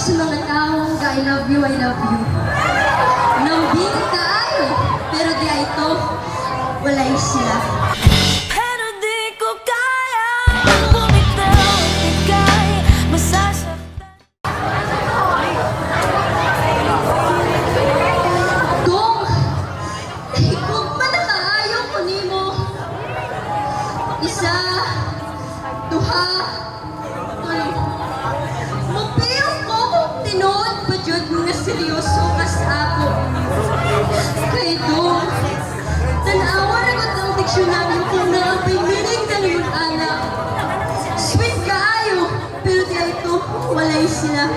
sa mga taong I love you, I love you. Nambing kaayo, pero di ay ito, walay sila. Pero di ko kaya bumitaw at ika'y masasaktan. Kung manakaayo ko nimo, isa, duha, tulo. Mapiyo ko kung tinuod pa dyan nga seryoso kas ako. Kay dong, tanawa na ko ang diksyonaryo kung naapay meaning na naman anak. Sweet kaayo, pero di ay ito, walay sila.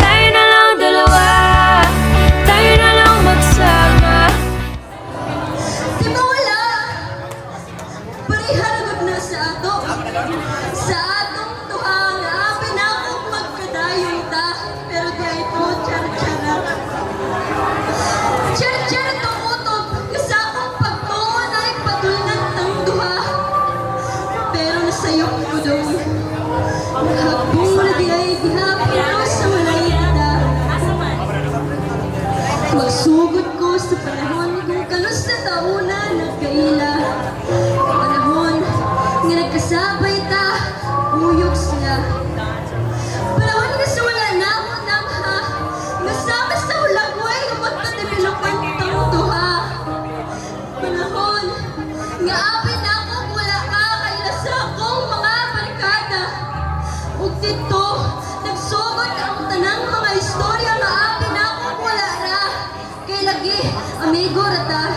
Tayo na lang dalawa, tayo na lang magsama. Di ba wala? Pariharagot na sa ato. Sa atong duha nga apin akong magkadayon ta. Pero di ay ito, tiyara-tiyara. Tiyara-tiyara itong utob. Kasi akong pagtuon ay patulnan ng duha. Pero nasayok ko dong. Habong na di ay gihapin ko sa walay kita. Magsugod ko sa panahon kung kanos na tauna nagkaila. Panahon nga nagkasabay ta, uyog sila. Panahon nga sa wala na ako namha, masama sa ulagway nga magkatimilupan tang duha. Panahon nga apin ako wala ka kailasa akong mga barkada. Ug dito, nagsugod ang tanang mga istorya nga apin ako wala ra. Kay lagi, amigo rata.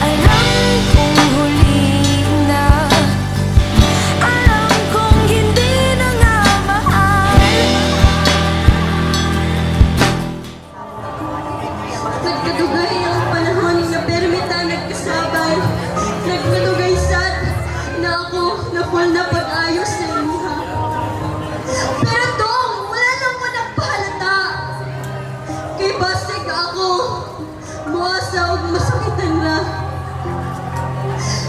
Alam kong huli na, alam kong hindi na nga mahal. Nagkadugay ang panahon nga permita nagkasabay. Nagkadugay sad na ako na full na pag-ayos sa iha. Pero dong, wala lang ko nagpahalata. Kay basig ako, muasa og masakitan na.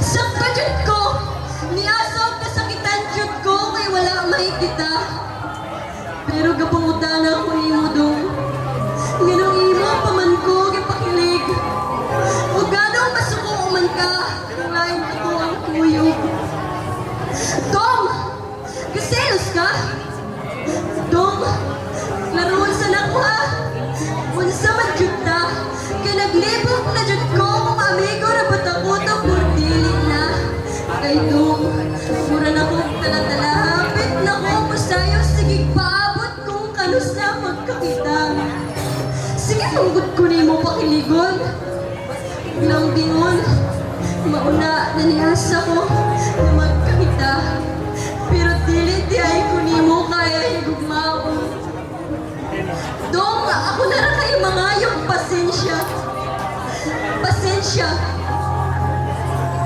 Sakto jud ko, niasa og kasakitan jud ko kay wala makikita. Pero gapangutan ako nimo dong. Nganong imo pa man ko gipakilig. Ug ganong masuko man ka, lain ako ang kuyog. Dong, kaselos ka? Dong, laruan sa nako ha. Unsa man jud ta, kay naglibog na jud ko kung amigo ra batakota por dili na. Kay dong, mura na kong talatala, hapit na ko masayo, sige paabot kung kanus na magkakita. Sige, tunggod ko nimo pakiligon. Nang bingon, mauna nanihasa ko na magkakita. Pero dili di ay ko nimo kaya higugmaon. Dong, ako na rin kayo mga yung pasensya. Pasensya.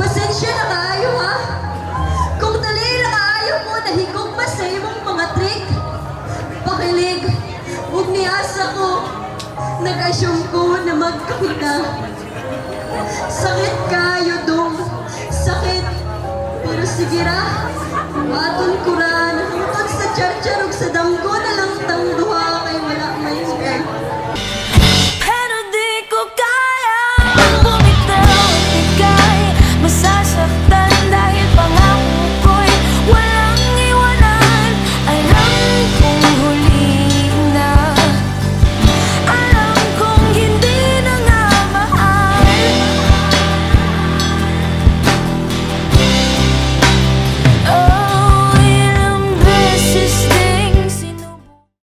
Pasensya na kaayo ha. Kung dali na kaayo mo nahigog pa sa imong mga trick. Pakilig, ug niasa ko. Nag-assume ko na magkakita. Sakit kayo dong. Sakit. Pero sige ra. Aton ko ra. Nakangtod sa charcharog sa damgo na lang tangdo.